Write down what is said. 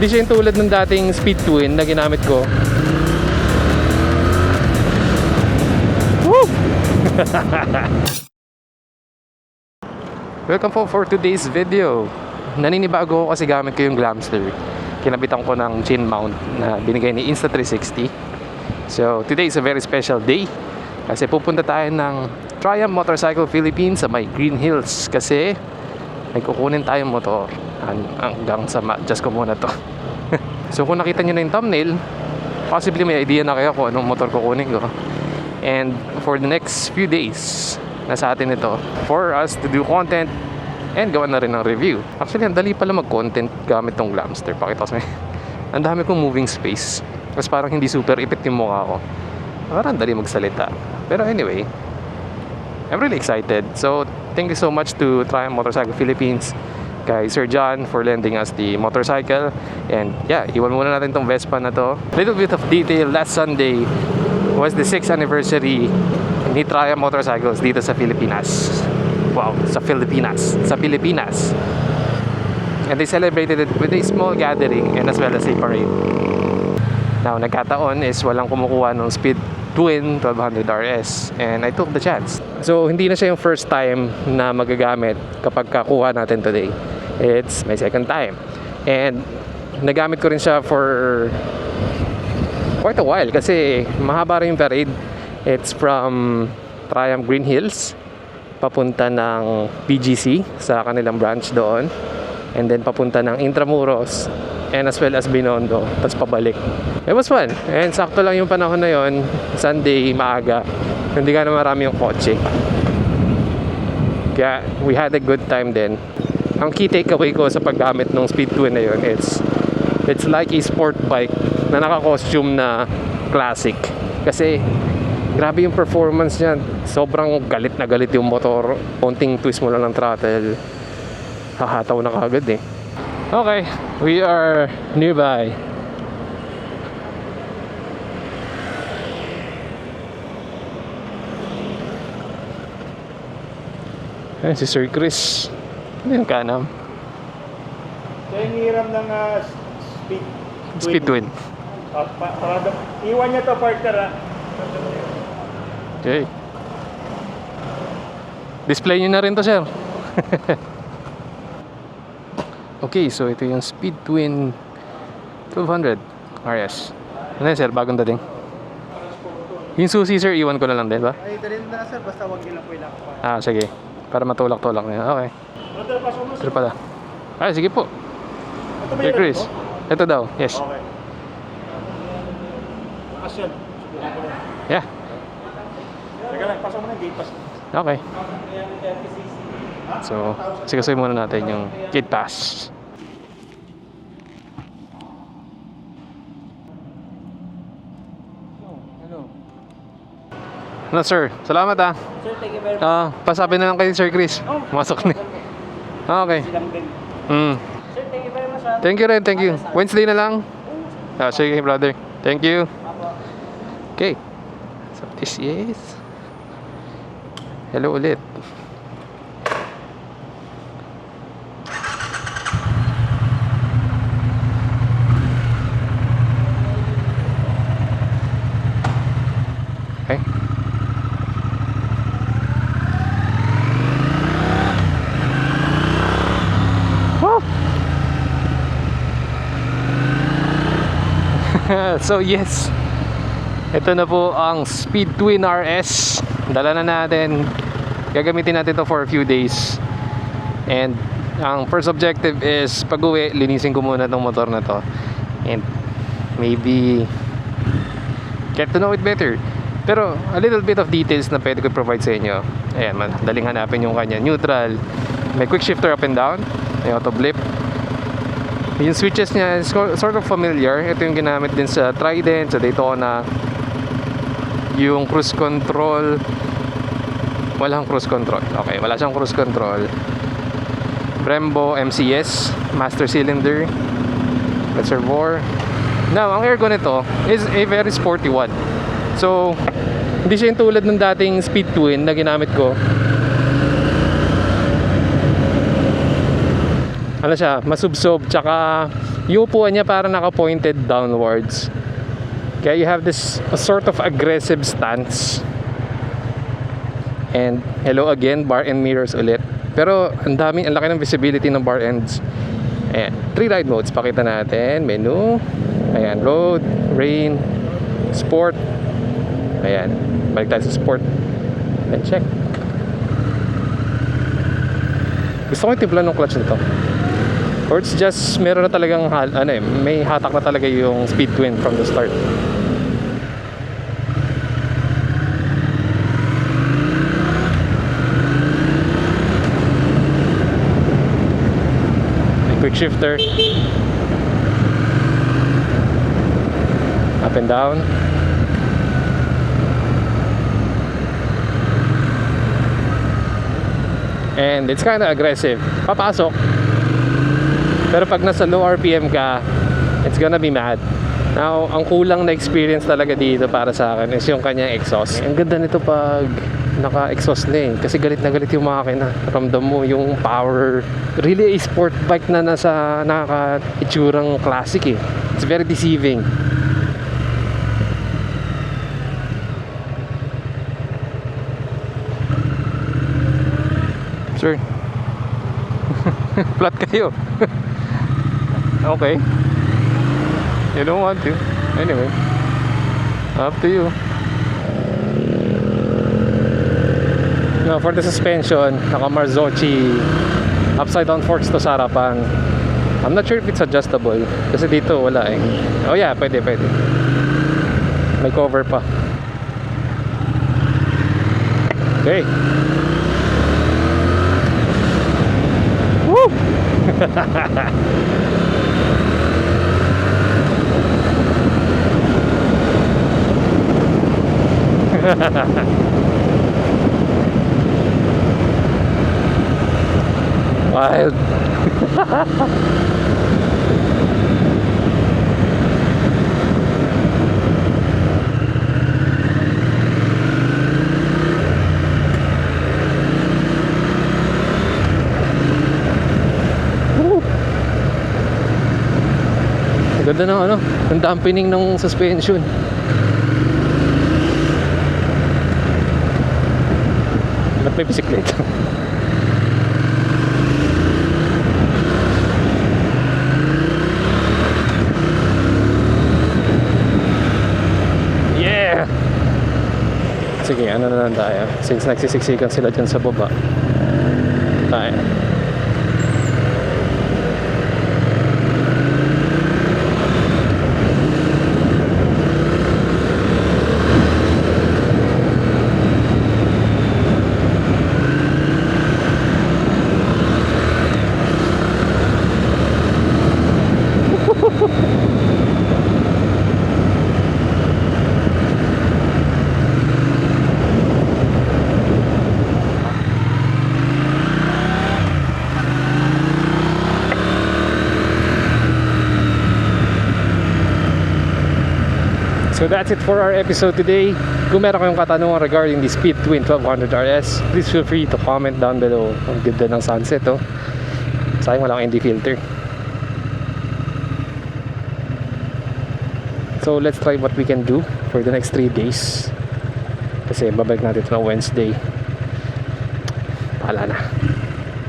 Hindi siya yung tulad ng dating Speed Twin na ginamit ko. Woo! Welcome po for today's video. Naninibago ako kasi gamit ko yung Glamster. Kinabitan ko ng chin mount na binigay ni Insta360. So today is a very special day kasi pupunta tayo ng Triumph Motorcycle Philippines sa may Green Hills kasi may kukunin tayong motor. Hanggang sa ma-adjust ko muna to. So kung nakita nyo na yung thumbnail, possibly may idea na kayo kung anong motor kukunin ko. And for the next few days, nasa atin ito for us to do content and gawa na rin ng review. Actually, ang dali pala mag-content gamit tong Glamster. Pakita ko sa ang dami kong moving space. Mas parang hindi super ipit yung mukha ko. Parang dali magsalita. Pero anyway, I'm really excited. So, thank you so much to Triumph Motorcycle Philippines, kay Sir John for lending us the motorcycle. And yeah, iwan muna natin tong Vespa na to. Little bit of detail, last Sunday was the 6th anniversary ni Triumph Motorcycles dito sa Pilipinas. Wow, sa Pilipinas. And they celebrated it with a small gathering and as well as a parade. Now, nagkataon is walang kumukuha ng Speed Twin 1200 RS and I took the chance. So, hindi na siya yung first time na magagamit kapag kakuha natin today. It's my second time. And nagamit ko rin siya for quite a while kasi mahaba rin yung parade. It's from Triumph Green Hills papunta ng PGC sa kanilang branch doon, and then papunta ng Intramuros and as well as Binondo, tapos pabalik. It was fun and sakto lang yung panahon na yon, Sunday maaga, hindi ka na marami yung kotse, kaya we had a good time din. Ang key takeaway ko sa paggamit ng Speed Twin na yun, it's like a sport bike na naka-costume na classic kasi grabe yung performance niya. Sobrang galit na galit yung motor. Konting twist mo lang ng throttle, hahataw na kagad eh. Okay, we are nearby. Ayan si Sir Chris. Ano yung kanam? Kaya yung hiram ng Speed Twin. Iwan niya to, partner. Okay. Display nyo na rin to, sir. Okay, so ito yung Speed Twin 1200 RS. Ano yun, sir? Bagong dating. Yung susi, sir, iwan ko na lang din, ba? Ay, dalhin na sir, basta wag nilang po ilang pa. Ah, sige. Para matulak-tulak na yun. Okay. Sir pala. Ay, sige po. Sir Chris. Ito daw, yes. Okay. Asyan. Yeah. Teka lang, pasok mo na yung gate pass. Okay. So, sigasuhin muna natin yung gate pass. Hello. Ano, sir? Salamat, ah. Sir, thank you very much. Pasabi na lang kay Sir Chris. Masok na. Okay. Silang din. Sir, thank you very much. Thank you rin, thank you. Wednesday na lang. Sige, brother. Thank you. Okay. So, this is... Hello ulit. Okay. Woo! So yes, ito na po ang Speed Twin RS. Dala na natin. Gagamitin natin to for a few days. And ang first objective is pag-uwi, linisin ko muna tong motor na to. And maybe get to know it better. Pero a little bit of details na pwede ko provide sa inyo. Ayan, madaling hanapin yung kanya neutral. May quick shifter up and down. May auto blip. Yung switches niya is sort of familiar. Ito yung ginamit din sa Trident, sa Daytona. Yung cruise control, walang cruise control. Okay, wala siyang cruise control. Brembo MCS, master cylinder, reservoir. Now, ang aircon nito is a very sporty one. So, hindi siya yung tulad ng dating Speed Twin na ginamit ko. Ano siya, masubsob, tsaka Yung upuan niya parang naka-pointed downwards. Kaya you have this a sort of aggressive stance. And hello again, bar and mirrors ulit. Pero ang laki ng visibility ng bar ends. Ayan, 3 ride modes, pakita natin. Menu, ayan, road, rain, sport. Ayan, balik tayo sa sport. And check. Gusto ko yung timpla ng clutch nito. Or it's just, meron na talagang, may hatak na talaga yung speed twin from the start. Quick shifter, up and down. And it's kind of aggressive. Papasok. Pero pag nasa low RPM ka, it's gonna be mad. Now, ang kulang na experience talaga dito para sa akin is yung kanyang exhaust. Ang ganda nito pag naka-exhaust na eh. Kasi galit na galit yung makina. Ramdam mo yung power. Really a sport bike na nasa nakaka-itsurang classic eh. It's very deceiving. Sir. Flat kayo. Okay. You don't want to. Anyway. Up to you. Now, for the suspension, naka Marzocchi upside down forks to sa harapan. I'm not sure if it's adjustable kasi dito wala eh. Oh yeah, pwede. May cover pa. Okay. Woo! Wild. Ganda ng ang dampening ng suspension. Ba't may bisikleta? Yeah! Sige, ano na lang tayo. Since nagsisiksikan sila dyan sa baba. Tayo. So that's it for our episode today. Kung meron kayong katanungan regarding the Speed Twin 1200 RS, please feel free to comment down below. Ang ganda ng sunset oh. Sayang wala akong ND filter. So let's try what we can do for the next 3 days. Kasi babalik natin ito na Wednesday. Paala na.